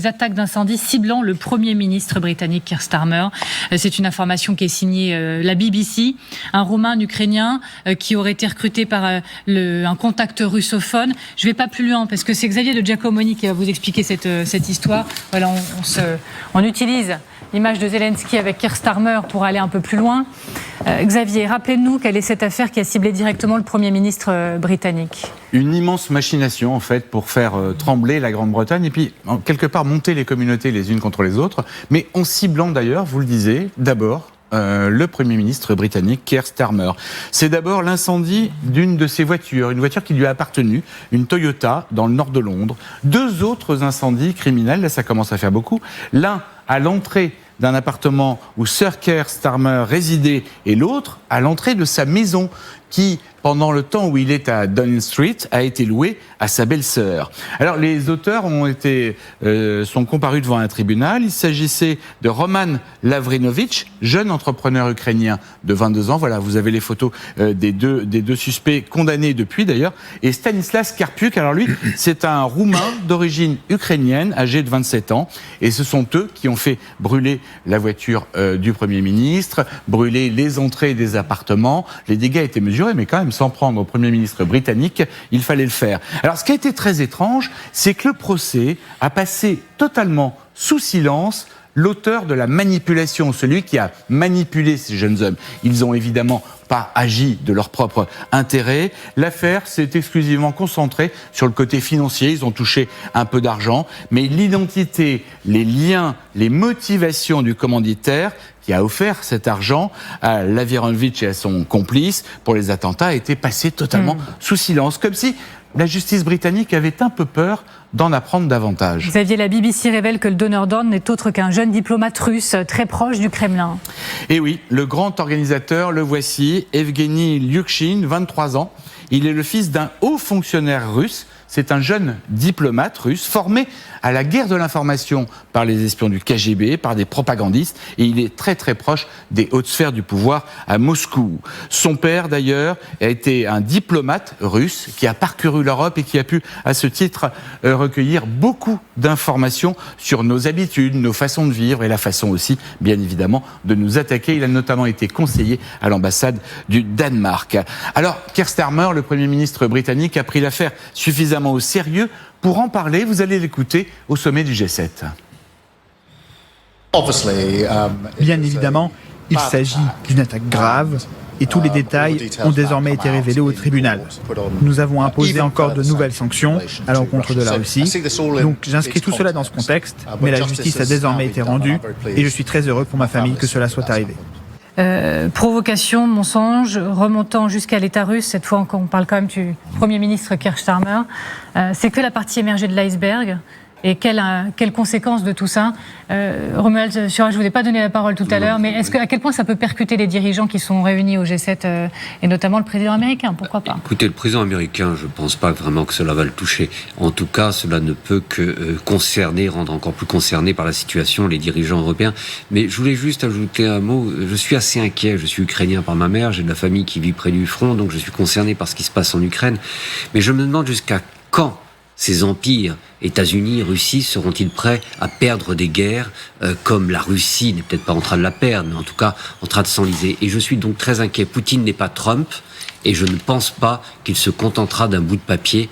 Des attaques d'incendie ciblant le Premier ministre britannique Keir Starmer. C'est une information qui est signée la BBC. Un Roumain, un Ukrainien qui aurait été recruté par un contact russophone. Je ne vais pas plus loin parce que c'est Xavier de Giacomoni qui va vous expliquer cette histoire. Voilà, on utilise l'image de Zelensky avec Keir Starmer pour aller un peu plus loin. Xavier, rappelez-nous quelle est cette affaire qui a ciblé directement le Premier ministre britannique. Une immense machination, en fait, pour faire trembler la Grande-Bretagne et puis, quelque part, monter les communautés les unes contre les autres, mais en ciblant d'ailleurs, vous le disiez, d'abord, le Premier ministre britannique Keir Starmer. C'est d'abord l'incendie d'une de ses voitures, une voiture qui lui a appartenu, une Toyota, dans le nord de Londres. 2 autres incendies criminels, là ça commence à faire beaucoup. L'un à l'entrée d'un appartement où Sir Keir Starmer résidait et l'autre à l'entrée de sa maison qui, pendant le temps où il est à Downing Street, a été loué à sa belle-sœur. Alors, les auteurs sont comparus devant un tribunal. Il s'agissait de Roman Lavrinovich, jeune entrepreneur ukrainien de 22 ans. Voilà, vous avez les photos des deux suspects condamnés depuis, d'ailleurs. Et Stanislas Karpiuk, alors lui, c'est un Roumain d'origine ukrainienne, âgé de 27 ans. Et ce sont eux qui ont fait brûler la voiture du Premier ministre, brûler les entrées des appartements. Les dégâts étaient mesurés, mais quand même, s'en prendre au Premier ministre britannique, il fallait le faire. Alors, ce qui a été très étrange, c'est que le procès a passé totalement sous silence l'auteur de la manipulation, celui qui a manipulé ces jeunes hommes. Ils ont évidemment pas agi de leur propre intérêt. L'affaire s'est exclusivement concentrée sur le côté financier. Ils ont touché un peu d'argent, mais l'identité, les liens, les motivations du commanditaire qui a offert cet argent à Lavrinovich et à son complice pour les attentats a été passé totalement sous silence, comme si la justice britannique avait un peu peur d'en apprendre davantage. Xavier, la BBC révèle que le donneur d'ordre n'est autre qu'un jeune diplomate russe très proche du Kremlin. Et oui, le grand organisateur, le voici, Evgeny Lyukshin, 23 ans. Il est le fils d'un haut fonctionnaire russe. C'est un jeune diplomate russe formé à la guerre de l'information par les espions du KGB, par des propagandistes, et il est très très proche des hautes sphères du pouvoir à Moscou. Son père d'ailleurs a été un diplomate russe qui a parcouru l'Europe et qui a pu à ce titre recueillir beaucoup d'informations sur nos habitudes, nos façons de vivre et la façon aussi bien évidemment de nous attaquer. Il a notamment été conseiller à l'ambassade du Danemark. Alors Keir Starmer, le Premier ministre britannique, a pris l'affaire suffisamment au sérieux. Pour en parler, vous allez l'écouter au sommet du G7. Bien évidemment, il s'agit d'une attaque grave et tous les détails ont désormais été révélés au tribunal. Nous avons imposé encore de nouvelles sanctions à l'encontre de la Russie. Donc j'inscris tout cela dans ce contexte, mais la justice a désormais été rendue et je suis très heureux pour ma famille que cela soit arrivé. Provocation, mensonge, remontant jusqu'à l'État russe, cette fois on parle quand même du Premier ministre Keir Starmer. C'est que la partie émergée de l'iceberg. Et quelles conséquences de tout ça Romuald Suraj, je ne vous ai pas donné la parole tout à l'heure, mais à quel point ça peut percuter les dirigeants qui sont réunis au G7 et notamment le président américain, pourquoi pas? Écoutez, le président américain, je ne pense pas vraiment que cela va le toucher. En tout cas, cela ne peut que rendre encore plus concernés par la situation les dirigeants européens. Mais je voulais juste ajouter un mot. Je suis assez inquiet. Je suis ukrainien par ma mère, j'ai de la famille qui vit près du front, donc je suis concerné par ce qui se passe en Ukraine. Mais je me demande jusqu'à quand ces empires, États-Unis, Russie, seront-ils prêts à perdre des guerres comme la Russie n'est peut-être pas en train de la perdre, mais en tout cas en train de s'enliser. Et je suis donc très inquiet. Poutine n'est pas Trump et je ne pense pas qu'il se contentera d'un bout de papier.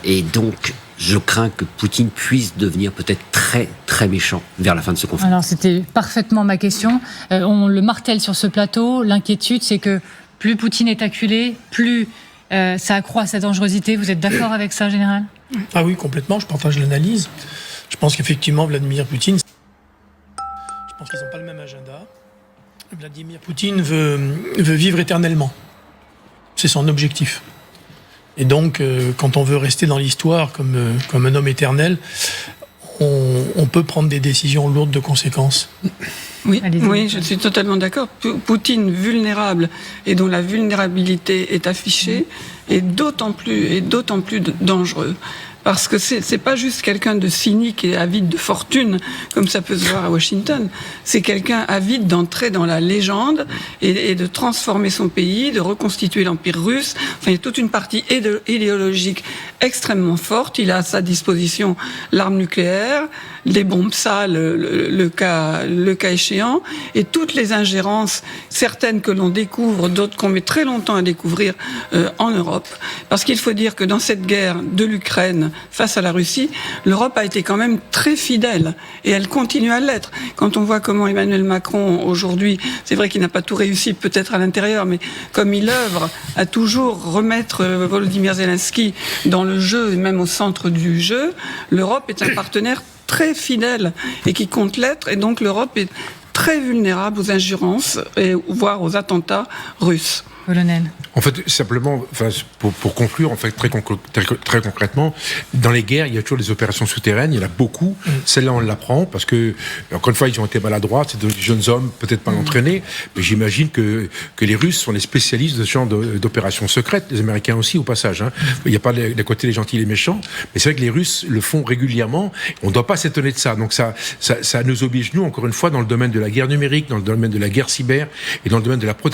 Et donc, je crains que Poutine puisse devenir peut-être très, très méchant vers la fin de ce conflit. Alors, c'était parfaitement ma question. On le martèle sur ce plateau. L'inquiétude, c'est que plus Poutine est acculé, plus ça accroît sa dangerosité. Vous êtes d'accord avec ça, général ? Ah oui, complètement, je partage l'analyse. Je pense qu'effectivement, Vladimir Poutine, je pense qu'ils n'ont pas le même agenda. Vladimir Poutine veut vivre éternellement. C'est son objectif. Et donc, quand on veut rester dans l'histoire comme un homme éternel, on peut prendre des décisions lourdes de conséquences. Oui, je suis totalement d'accord. Poutine vulnérable et dont la vulnérabilité est affichée est d'autant plus dangereux. Parce que c'est pas juste quelqu'un de cynique et avide de fortune, comme ça peut se voir à Washington. C'est quelqu'un avide d'entrer dans la légende et de transformer son pays, de reconstituer l'Empire russe. Enfin, il y a toute une partie idéologique extrêmement forte. Il a à sa disposition l'arme nucléaire. les bombes sales, le cas échéant, et toutes les ingérences, certaines que l'on découvre, d'autres qu'on met très longtemps à découvrir en Europe. Parce qu'il faut dire que dans cette guerre de l'Ukraine face à la Russie, l'Europe a été quand même très fidèle, et elle continue à l'être. Quand on voit comment Emmanuel Macron, aujourd'hui, c'est vrai qu'il n'a pas tout réussi peut-être à l'intérieur, mais comme il œuvre à toujours remettre Volodymyr Zelensky dans le jeu, et même au centre du jeu, l'Europe est un partenaire très fidèle et qui compte l'être, et donc l'Europe est très vulnérable aux ingérences, voire aux attentats russes. Colonel. En fait, simplement, pour conclure, en fait, très concrètement, dans les guerres, il y a toujours des opérations souterraines, il y en a beaucoup. Celle-là, on l'apprend parce que, encore une fois, ils ont été maladroits, c'est des jeunes hommes, peut-être mal entraînés, mais j'imagine que les Russes sont les spécialistes de ce genre d'opérations secrètes, les Américains aussi, au passage. Hein. Il n'y a pas d'un côté les gentils et les méchants, mais c'est vrai que les Russes le font régulièrement. On ne doit pas s'étonner de ça. Donc ça nous oblige, nous, encore une fois, dans le domaine de la guerre numérique, dans le domaine de la guerre cyber et dans le domaine de la protection